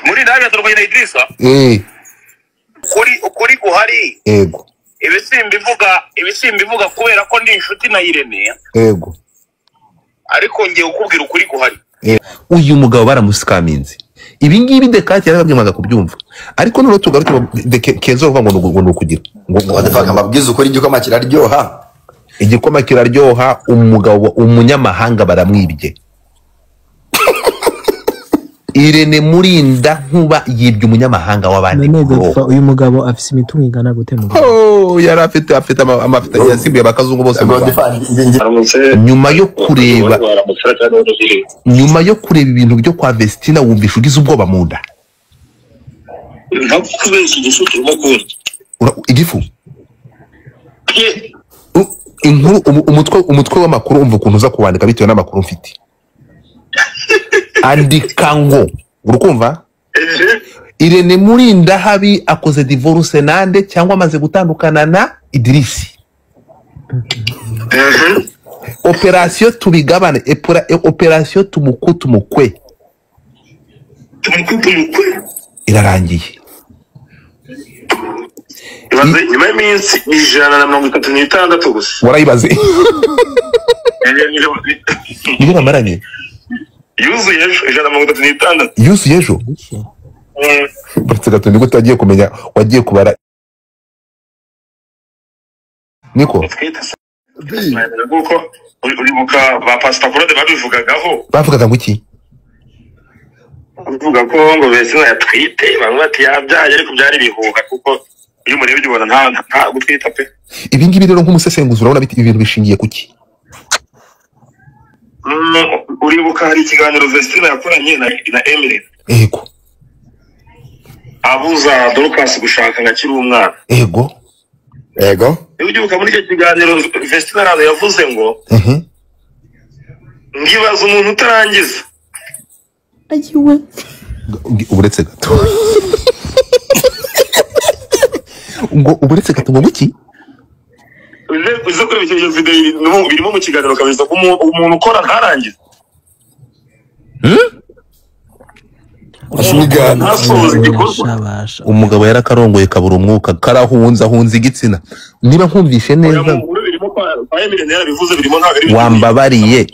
muri ndaga turwanya Idrissa ukuri guhari ego ibisimba ivuga kubera ko ndi inshuti na Irene ego ariko ngiye ukubwira ukuri guhari uyu mugabo baramusikaminze ibi ngibi Dekati yarababwimaga kubyumva ariko none tugaruke Kenzo uvuga ngo nukugira ngo adafaka amabwiza ukuri igikoma kiraryoha igikoma kiraryoha umugabo umunyamahanga baramwibye Irene Murinda nkuba yibye umunyamahanga w'abandi uyu mugabo afise imitungo ingana gute mu yari afite amafita yasimbuye abakazungu bose nyuma yo kureba ibintu byo kwa Vestina wumvisha ugize ubwoba mu nda igifu umutwe w'amakuru umva ukuntu uza kuwandika bitewe n'amakuru mfite andika ngo urukumva Irene Murinda habi akoze divorce nande cyangwa amaze gutandukana na Idrisi operation tubigabane operation tumukutumukwe irarangiye ibaze nyuma y'iminsi 136 gusa warayibaze niba namaranye yuzuye ejo 136 yuzuye ejo batse gato niko tagiye kumenya wagiye kubara niko kuko uribuka ba Pastor Claude bavugaga ngo iki uvuga ko ngo Vestina yatwite bamwe ati yabyaye ariko byari bihuha kuko iyo murebe ubona nta gutwita pe ibi ngibi rero nk'umusesenguzi urabona ibintu bishingiye kuki uribuka hari ikiganiro Vestina yakoranye na Emily ego abuza Dorcas gushaka ngakiri umwana ego uribuka muri icyo kiganiro Vestina yavuze ngo ngibaza umuntu utarangiza ayiwe uburetse gato ngo uburetse gato ngo iki uze kuri icyo video birimo mu kiganiro kabisa ko umuntu ukora ntarangiza umugabo yarakarongoye kabura umwuka karahunza igitsina niba nkumvishe neza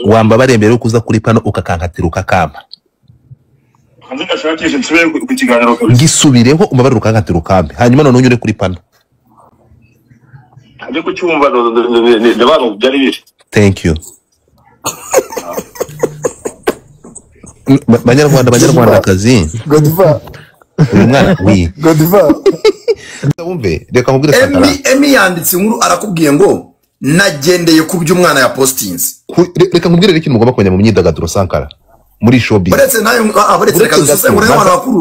wambabariye mbere yo kuza kuri pano ukakankatira ukakamba ngisubireho umubare ukankatira ukambe hanyuma none unyure kuri pano ajye kucyumva n'abantu byari biri thank you banyarwandakazi Godiva umwana wi Godiva wumve reka nkubwire Emi yanditse inkuru arakubwiye ngo nagendeye ku by'umwana ya postings reka nkubwire ikintu mugomba kumenya mu myidagaduro Sankara muri showbiz baretse nayo baretse reka dusengure n'abantu bakuru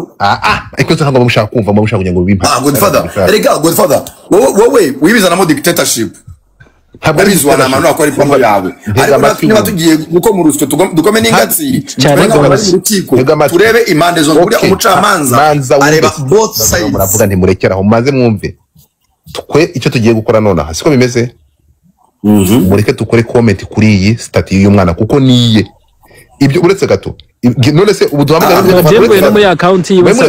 ariko ntabwo bamushaka kumva bamushaka kugira ngo bimpa Godfather wowe wibizanamo dictatorship ntabwo bizwana amano akora ipambo yawe ariko niba tugiye guko mu rusyo dukome n'ingatsi turebe impande zo kuri umucamanza areba both sides muravuga nti murekeraho maze mwumve twe icyo tugiye gukora none aha siko bimeze mureke tukore comment kuri iyi stati y'umwana kuko niye ibyo uretse gato none se ubu duhamagara no muri account yibase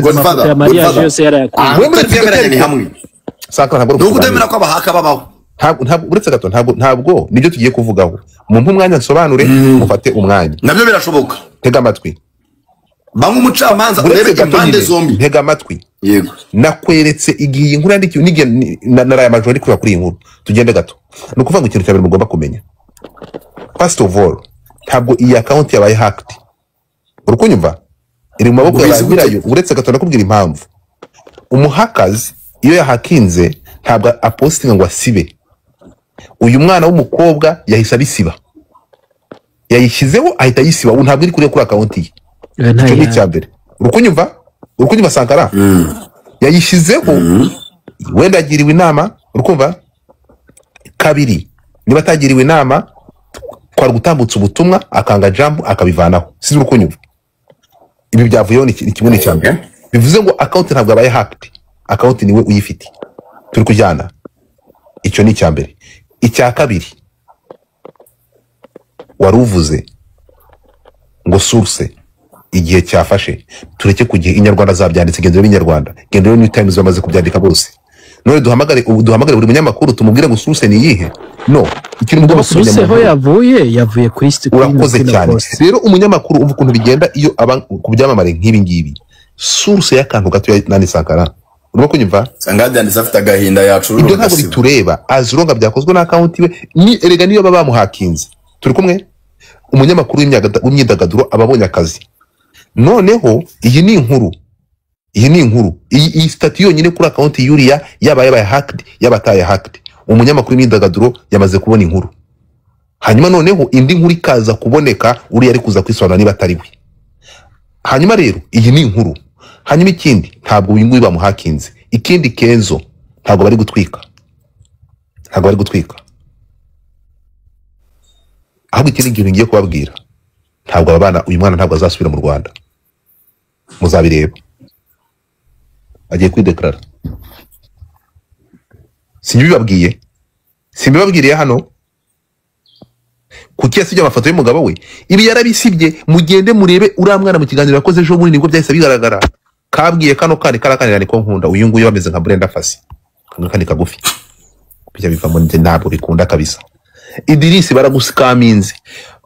ya Maria yose yarayakuye hamwe Sankara ntabwo ukudemera ko abahaka babaho ntabwo uretse gato ntabwo nibyo tugiye kuvugaho mu mwanya nsobanure mufate umwanya nabyo birashoboka tega amatwi bamwe umucamanza urebe impande zombi tega amatwi yego nakweretse igihe inkuru yandikiwe nige naraya majori kuri iyi nkuru tugende gato no kuvuga ngo ikintu cyabere mugomba kumenya first of all ntabwo iyi account yabaye hacked urukunyumva iri mu maboko y'abanyirayo uretse gato nakubwira impamvu umuhakazi iyo yahakinze ntabwo apostinga ngo asibe uyu mwana w'umukobwa yahise abisiba yayishyizeho ahita yisiba ubu ntabwo iri kuri account ye icyo ni icyambere urukunyumva Sankara yayishyizeho wenda agiriwe inama urukumva kabiri niba atagiriwe inama kwari gutambutsa ubutumwa akanga jambo akabivanaho sizi urukunyumva ibi byavuyeho ni kimwe n'icyambere bivuze ngo account ntabwo abaye hacked account niwe uyifite turi kujyana icyo ni icyambere icya kabiri waruvuze ngo source igihe cyafashe tureke kugihe inyarwanda zabyanditse gendero b'inyarwanda gendero New Times bamaze kubyandika bose none duhamagare buri munyamakuru tumubwire ngo source ni yihe no ikintu mugomba kumenya ho yavuye kuri urakoze cyane rero umunyamakuru umva ukuntu bigenda iyo kubyamamare nk'ibi ngibi source y'akantu gato ya Nani Sankara urimo kunyumva Sangadi afite agahinda yacu ibyo ntabwo bitureba azironga byakozwe na account we ni erega niyo baba bamuhakinze turi kumwe umunyamakuru w'imyidagaduro ababonye akazi noneho iyi ni inkuru iyi stati yonyine kuri account yuriya yabaye hacked yabataye hacked umunyamakuru w'imyidagaduro yamaze kubona inkuru hanyuma noneho indi nkuru ikaza kuboneka uri ari kuza kwisobanura niba atari we hanyuma rero iyi ni inkuru hanyuma ikindi ntabwo uyu nguyu bamuhakinze ikindi Kenzo ntabwo bari gutwika ahubwo ikindi kintu ngiye kubabwira ntabwo abana uyu mwana ntabwo azasubira mu Rwanda muzabireba agiye kwideklara simbibabwiriye hano kuki yasibye amafoto y'umugabo we ibi yarabisibye mugende murebe uriya mwana mu kiganiro yakoze ejo bundi nibwo byahise bigaragara kabwiye kano kandi karakanira ko nkunda uyu nguyu bameze nka Brenda Fassi kandi kagufi bijya bivamo ntabwo bikunda kabisa Idris baragusikaminze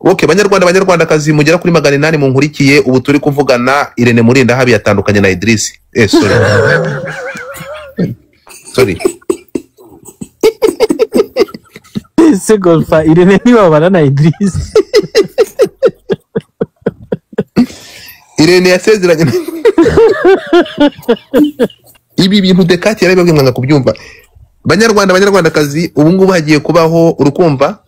okay banyarwanda kazi mugera kuri 800 mu nkurikiye ubu turi kuvugana Irene Murinda habi yatandukanye na Idris sorry se golfa Irene ntibabana na Idris Irene yasezeranye ibi bintu Dekati yarabibabwiye mwanga kubyumva banyarwanda kazi ubu ngubu hagiye kubaho urukumva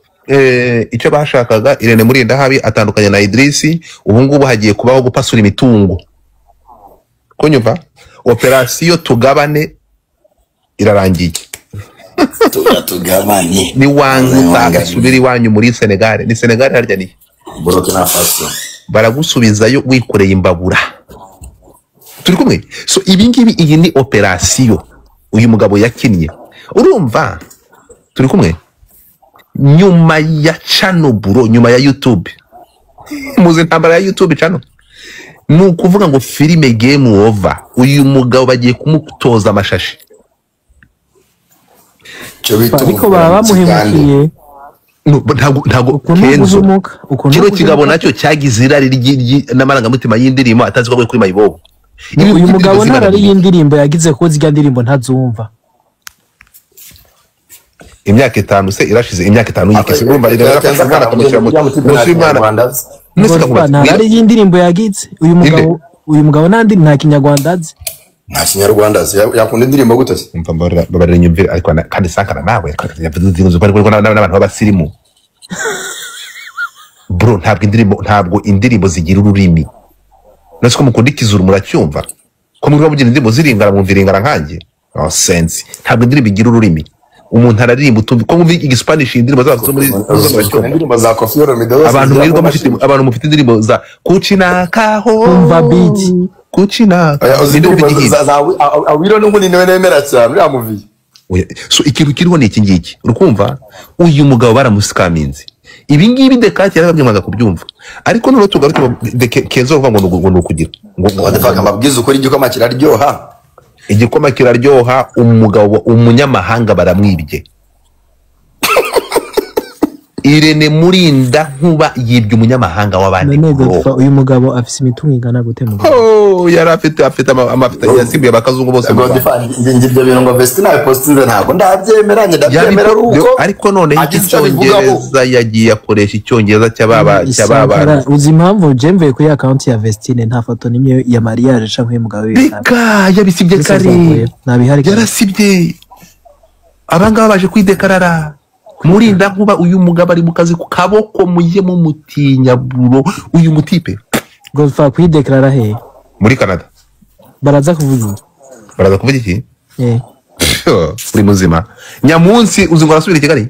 icyo bashakaga Irene Murinda habi atandukanye na Idris ubu ngubu hagiye kubaho gupasura imitungo kunyumva operation tugabane irarangiye tugabanye ni wanga subiri wanyu muri Senegal ni Senegal harya ni Burkina Faso baragusubizayo wikoreye imbabura turi kumwe so ibingibi iyi ni operation uyu mugabo yakinnye urumva turi kumwe nyuma ya channel bro nyuma ya YouTube muze ntambara ya YouTube channel nukuvuga ngo filime game over uyu mugabo bagiye kumutoza amashashi ariko baba bamuhemukiye ntago Kenzo kino kigabo nacyo cyagize irari n'amarangamutima y'indirimbo atazi ko kuri Mayibobo uyu mugabo ntarari y'indirimbo yagize ko zirya ndirimbo ntazumva imyaka 5 se irashize imyaka 5 yikese urumva irafasha umwana kamushyira mu Rwanda ntarari y'indirimbo yagize uyu mugabo nandi nta kinyarwanda azi nta kinyarwanda azi yakunda indirimbo gute se umva babarira nyumvira ariko kandi Sankara nawe yavuze ko n'abantu b'abasirimu bro ntabwo indirimbo zigira ururimi nasi ko mukundikiza muracyumva ko muri bamugira indirimbo ziringara mwumviringara nkanjye no sense ntabwo indirimbo igira ururimi umuntu araririmba utumva ko mwumva igispanish indirimbo zazo muri indirimbo za Koffi Olomide abantu mufite indirimbo za kuchinakaho umva beat kuchinaka awiro n'ubundi niwe nemera cyane uriya muvi so ikintu kiriho ni iki ngiki urukumva uyu mugabo baramusikaminze ibi ngibi Dekati yarababwiye kubyumva ariko none tugaruke Kenzo uvuga ngo nukugira ngo adafaka amabwiza ukora igikoma kiraryoha umugabo umunyamahanga baramwibye Irene Murinda nkuba yibye umunyamahanga w'abandi uyu mugabo afise imitungo ingana gute yari afite amafita yasimbuye abakazungu bose ngibyo bintu ngo Vestina postinze ntago ndabyemera ruko ariko none icyongereza yagiye akoresha icyongereza cy'ababa uzi impamvu jemve kuri account ya Vestine nta foto nimwe ya mariage canke y'umugabo bika yabisibye kare yarasibye abangaba baje kwidekarara Murinda nkuba uyu mugabo ari mu kazi ku kaboko mujye mu mutinya buro uyu mutipe golfa kwideklara he muri Canada baraza kuvuga iki uri muzima nyamunsi uzi ngo arasubira i Kigali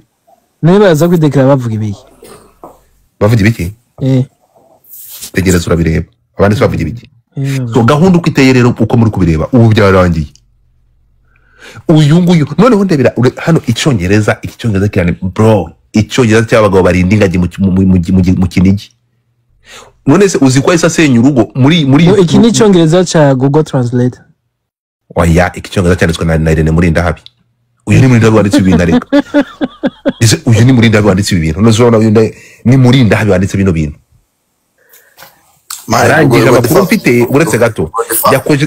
niba baraza kwideklara bavuga ibiki tegereza urabireba abandi bavuga ibiki so gahunda uko iteye rero uko muri kubireba ubu byarangiye uyu nguyu noneho ndebera hano icyongereza kirane bro icyongereza cy'abagabo barinda ingagi mu kinigi none se uzi ko isa senya urugo muri iki ni cyongereza cha Google Translate. Oya iki cyongereza cyanditswe na Irene Murindahabi. Uyu ni Murindahabi wanditse ibintu ariko. Uyu ni Murindahabi wanditse ibintu. None zona uyu ni Murindahabi wanditse bino bintu. Marangije amakuru mfite uretse gato.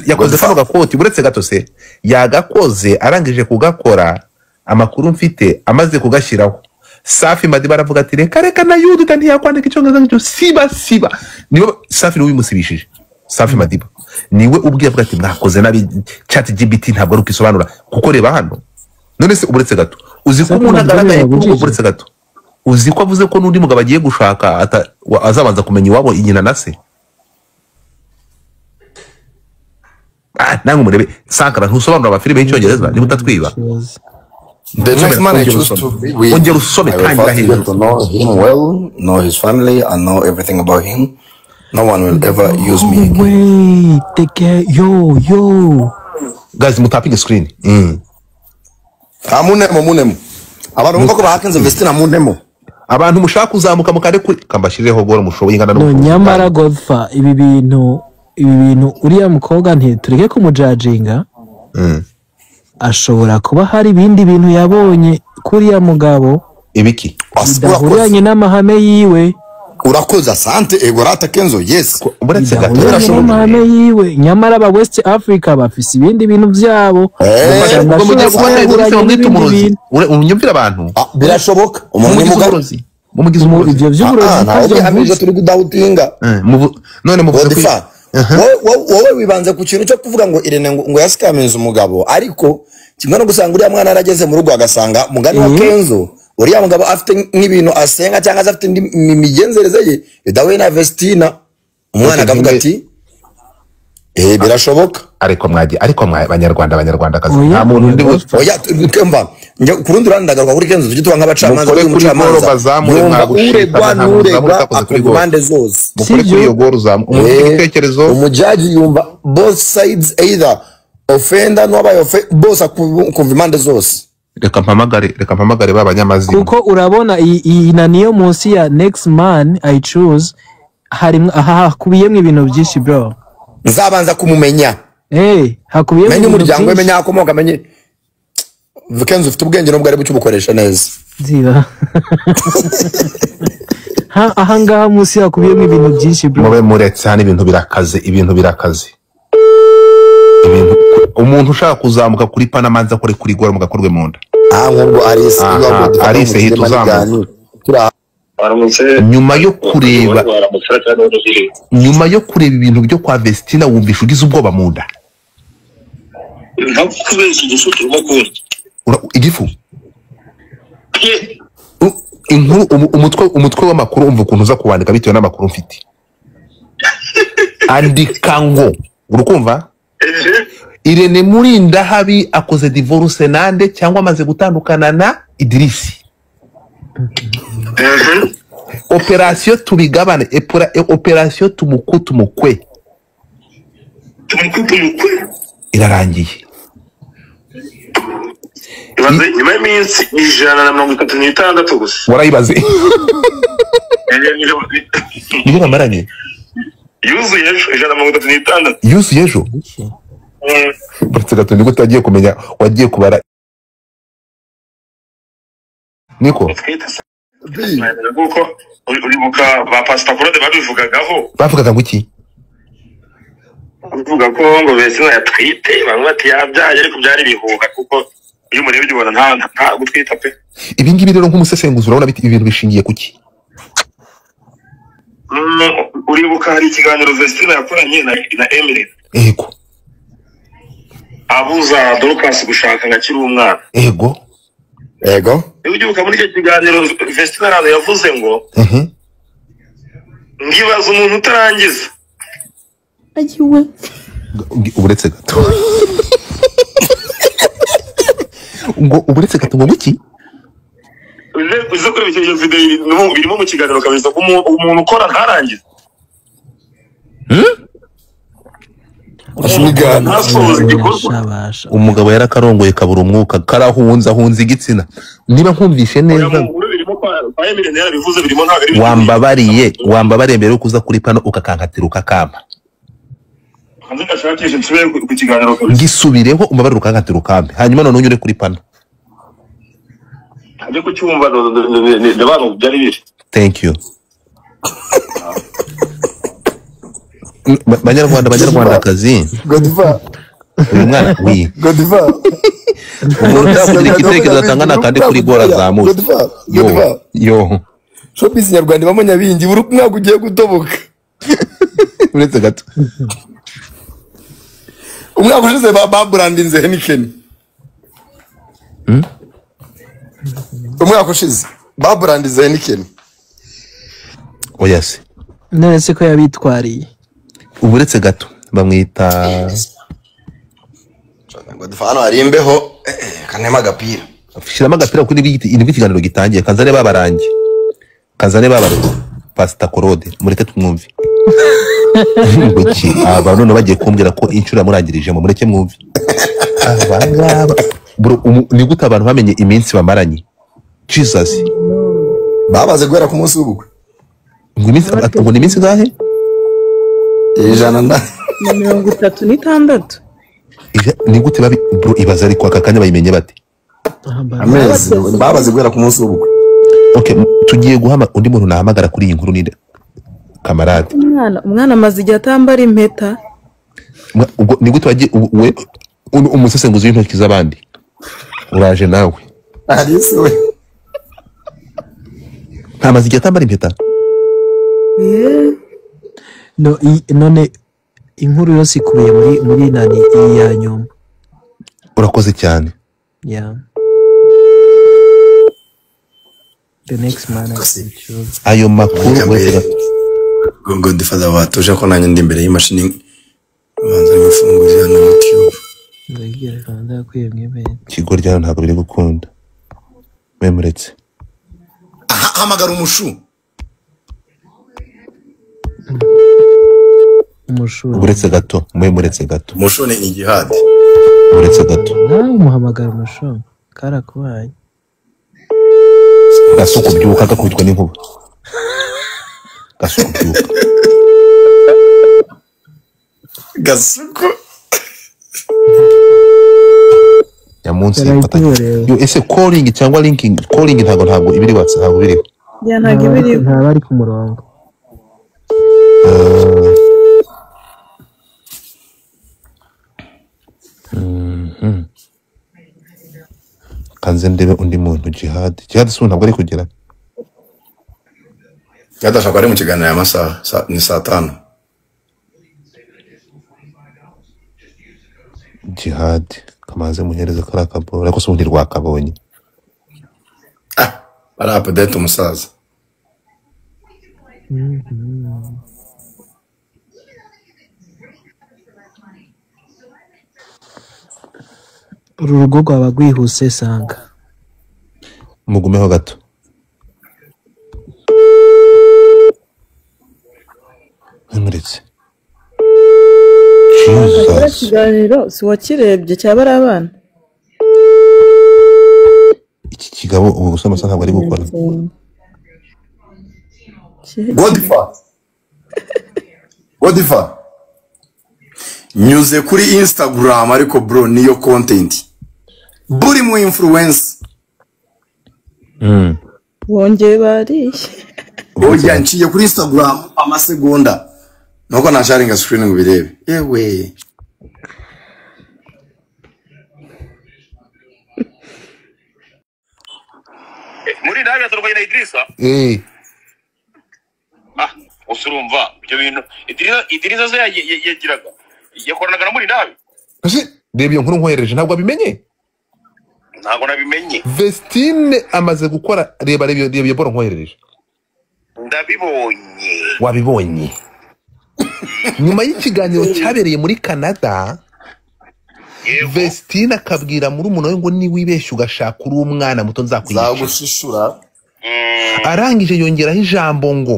Yakoze kano gakoti uretse gato se. Yagakoze arangije kugakora amakuru mfite amaze kugashyiraho. Safi Madiba aravuga ati reka na Yuda ntiyakwandika icyongereza ngicyo siba niwe Safi niwe bimusibishije. Safi Madiba niwe ubwiye avuga ati mwakoze nabi ChatGPT ntabwo ari ukisobanura kuko reba hano. None se uretse gato uzi ko umuntu agaragaye uretse gato uzi ko avuze ko n'undi mugabo agiye gushaka azabanza kumenya iwabo inyina na se. Nangu murebe Sankara ntusobanura abafilime y'icyongereza niba utatwiba. The next man I choose to be with, I first to know him well, know his family, and know everything about him. No one will ever use me again. Wait, take care, yo. Guys, mutapping the screen. Munemo. Abantu bako bahakenze Vestina munemo. Abantu mushaka kuzamuka mukare kuri kambashirireho gora mushoboye ingana no nyamara Godfa ibi bintu uriya mukobwa tureke kumujajinga. Ashobora kuba hari ibindi bintu yabonye kuriya mugabo ibiki bidahuranye n'amahame yiwe. Urakoza sante egorata Kenzo yes uretse gato n'amahame yiwe nyamara aba West Africa bafise ibindi bintu byabo. Unyumvira abantu birashoboka umuntu mugarozi mumugize umurozi ibyo by'uburozi kandi hamije turi kudawutinga none muvuze ko wowe wibanze ku kintu cyo kuvuga ngo Irene ngo yasikamenza umugabo ariko kimwe no gusanga uriya mwana arageze mu rugo agasanga mugani wa Kenzo uriya mugabo afite nk'ibintu asenga cyangwa afite imigenzereze ye Dawe na Vestina umwana akavuga ati birashoboka ariko abanyarwanda kazi nta muntu ndi oya twemba ku rundi ruhande ndagaruka kuri Kenzo tujye tuba nk'abacamanza y'umucamanza uregwa akubande zose mukore kuri iyo goro ibitekerezo umujaji yumva both sides either offender n'abaye both akumva impande zose. Reka mpamagare b'abanyamazina kuko urabona iyi niyo munsi ya next man I choose harimo hakubiyemo ibintu byinshi bro. Nzabanza kumumenya hakubiyemo menye umuryango menya akomoka menye Kenzo ufite ubwenge n'ubwo ari bucyo bukoresha neza ziba ahangaha munsi hakubiyemo ibintu byinshi bro. Mube muretse hano ibintu birakaze umuntu ushaka kuzamuka kuri Panamanza kuri gora mugakorwe mu nda nk'ubwo Arise hituzamuka nyuma yo kureba ibintu byo kwa Vestina wumvisha ugize ubwoba mu nda igifu umutwe w'amakuru umva ukuntu uza kuwandika bitewe n'amakuru mfite andika ngo urukumva Irene Murindahabi akoze divorce nande cyangwa amaze gutandukana na Idrisi. Operation tubigabane operation tumukwe irarangiye. Ibaze nyuma y'iminsi 136 gusa. Warayibaze. Niba maranye. Yuzuye 136. Yuzuye ejo. Batse gato niko tagiye kumenya wagiye kubara. Niko. Kuko uribuka ba Pastor Claude bavugaga ngo iki? Bavuga ko ngo Vestina yatwite bamwe ati yabyaye ariko byari bihuha kuko iyo murebe byibona nta gutwita pe. Ibi ngibi rero nk'umusesenguzi urabona biti ibintu bishingiye kuki? Uribuka hari ikiganiro Vestina yakoranye na Emily. Ego. Abuza Dorcas gushaka ngakiri umwana. Ego. Ugibuka muri icyo kiganiro Vestina rano yavuze ngo ngibaza umuntu utarangiza. Ayiwe. Uburetse gato. Uburetse gato ngo iki? Uze kuri icyo video birimo mu kiganiro kabisa ko umuntu ukora ntarangiza. Umugabo yarakarongoye kabura umwuka karahunza igitsina niba nkumvishe neza kwa Emile yari bivuze birimo ntago ari wambabariye mbere yo kuza kuri pano ukakankatira ukakamba hanze ndashakisha nsubire ku kiganiro ngisubireho umbabarire ukankatira ukambe hanyuma none unyure kuri pano aje ku cyumba ndabano byari biri thank you banyarwandakazi Godiva uyu mwana Godiva umuntu utakugira igitekerezo atangana kandi kuri gora zamuye Godiva yo showbiz nyarwanda bamo nyabingi buri mwaka ugiye gutoboka uretse gato umwaka ushize babrandinze Heineken umwaka ushize babrandinze Heineken oya se none se ko yabitwariye uretse gato bamwita Godiva hano hari imbeho kanema agapira shiramo agapira kuri indwi ikiganiro gitangiye kazane babarangi Pastor Korode mureke tumwumve ngoki aba none bagiye kumbwira ko inshura murangirije mu mureke mwumve abangaba bro ni gute abantu bamenye iminsi bamaranye Jesus babaze guhera ku munsi w'ubukwe ngo ni iminsi ngahe 36 ni gute babi bro ibaza ariko aka kanya bayimenye bate amezi babaze guhera ku munsi w'ubukwe okay tugiye guhama undi muntu nahamagara kuri iyi nkuru ni kamarade umwana amaze igihe atambara impeta ubwo ni gute wagiye we umusesenguzi w'intoki z'abandi uraje nawe Alice we ntamaze igihe atambara impeta none inkuru yose ikubiye muri nani ya nyuma urakoze cyane the next man ayo makuru ngo ndifada batuje ko nanye ndi imbere y'imashini banza gufunguza na YouTube ndagira kandi akwiyemwe kigo ryano ntabwo biri gukunda memuretse hamagara umushu uretse gato memuretse gato umushu ni igihadi uretse gato umuhamagara umushu karakubaye gasuko byuka gakubitwa n'inkuba gasuko ya munsi yo ese calling cyangwa linking calling ntago ibiri WhatsApp ntago biriho ya ntago ibiri ntabari ku murongo kanze ndebe undi muntu Jihad si ntabwo ari kugera yadashaka ari mu kiganiro y'amasaha ni 5:00 Jihad kamaze muhereza karakabora ariko se undi rwakabonye ari update umusaza uru rugo rwaba rwihuse sanga mugumeho gato Emuretse ikiganiro si wakirebye cyaba ari abana iki kigabo ubu gusa amasaha ntabwo ari gukora Godiva nyuze kuri Instagram ariko bro niyo content buri mu influence wongeye bariye oya nciye kuri Instagram amasegonda nuko nasharinga screen ngo birebe yewe muri nawe yatorwa na Idrissa usurumva ibyo bintu Idrissa ze yagiraga yakoranaga na muri nawe ese reba iyo nkuru nkohereje ntabwo abimenye ntabwo nabimenye Vestine amaze gukora reba iyo boro nkohereje ndabibonye wabibonye nyuma y'ikiganiro cyabereye muri Canada Vestine akabwira muri umuntu we ngo niwibeshye ugashaka uri umwana muto nzagushishura arangije yongeraho ijambo ngo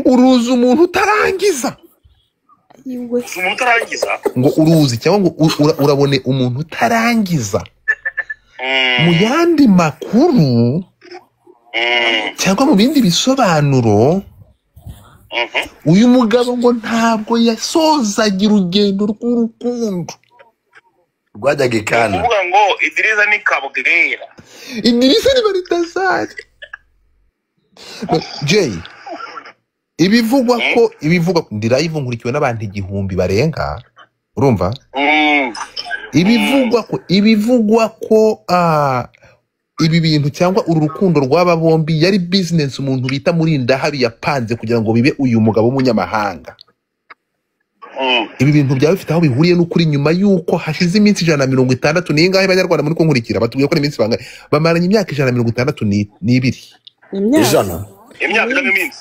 uruzi umuntu utarangiza ngo uruzi cyangwa ngo urabone umuntu utarangiza mu yandi makuru cyangwa mu bindi bisobanuro uyu mugabo ngo ntabwo yasozaga urugendo rw'urukundo rwajyaga ikana uvuga ngo Idrissa ni kabwira Idrissa ni baritazari Jay ibivugwa ndi live nkurikiwe n'abantu 1000 barenga urumva ibivugwa ko ibi bintu cyangwa uru rukundo rw'aba bombi yari business umuntu bita Murindahabi yapanze kugira ngo bibe uyu mugabo w'umunyamahanga. Ibi bintu byaba bifite aho bihuriye n'ukuri nyuma yuko hashize iminsi 160 n'ingahe abanyarwanda muri ko nkurikira batubwiye ko iminsi bangahe bamaranye imyaka 162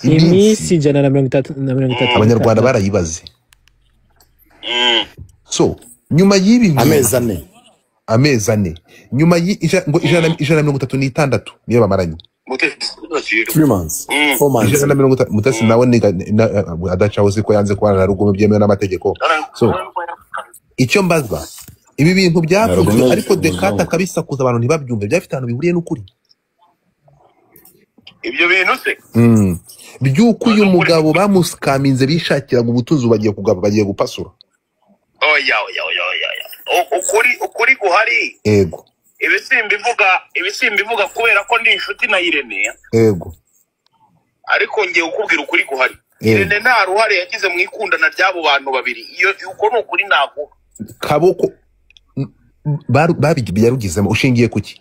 iminsi 163 abanyarwanda barayibaze. So nyuma y'ibi amezi ane nyuma ngo 136 niyo bamaranye 3 months 4 months mutasi nawe adacaho ko yanze kubana na rugume byemewe n'amategeko. So icyo mbazwa ibi bintu byavuze ariko Dekata kabisakuza abantu ntibabyumve byafite ahantu bihuriye n'ukuri ibyo bintu se byuko uyu mugabo bamuskaminze bishakiraga ubutuzu bagiye gupasura. Oya ukuri guhari ego ibisimba ivuga kubera ko ndi inshuti na Irene ego ariko ngiye ukubwira ukuri guhari Irene nta ruhare yagize mu ikundana ry'abo bantu babiri iyo uko ni ukuri nago kaboko babigiye yarugizemo ushingiye kuki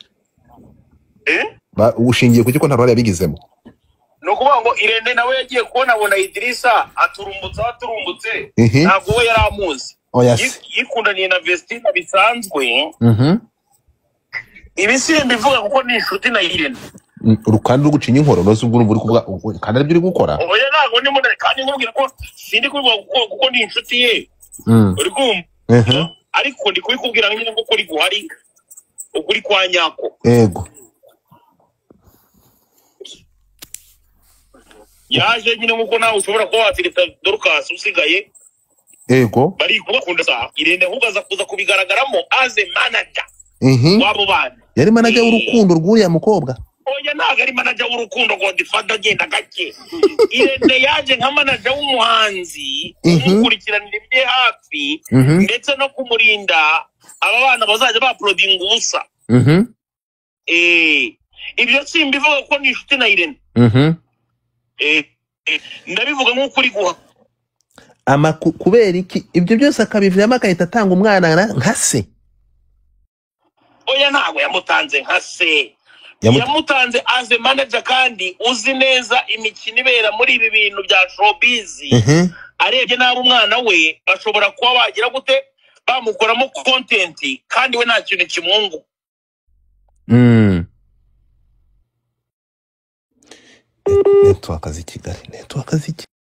ushingiye kuki ko nta ruhare yabigizemo no kuvuga ngo Irene nawe yagiye kubona abona Idrissa aturumbutse ntabwo we yaramuzi yikundaniye na Vestina bisanzwe ibisimba ivuga kuko ni inshuti na Irene urukandi rugucinya inkoro noze ubwo uri kuvuga kandi aribyo uri gukora oya ntago ni muri kandi nkubwira ko sindi kuvuga kuko ni inshuti ye uri kumva ariko ndi kubikubwira nyine ngo kuri guhari ukuri kwa nyako ego yaje nyine nkuko nawe ushobora kuba watirita Dorcas usigaye ego bari kubakunda sa Irene hugaza kuza kubigaragaramo as a manager wabo bana yari manager w'urukundo rw'uriya mukobwa oya ntago ari manager w'urukundo ngo ndifada agenda gake Irene yaje nka manager w'umuhanzi umukurikiranira ibye hafi ndetse no kumurinda aba bana bazaje baprodinga ubusa ibyo simba ivuga ko ni inshuti na Irene ndabivuga nk'ukuri guha kubera iki ibyo byose akabivuyemo akahita atanga umwana nka se. Oya ntago yamutanze nka se yamutanze as a manager kandi uzi neza imikino ibera muri ibi bintu bya showbiz arebye nabo umwana we bashobora kuba bagira gute bamukoramo content kandi we nta kintu kimungu network z'i Kigali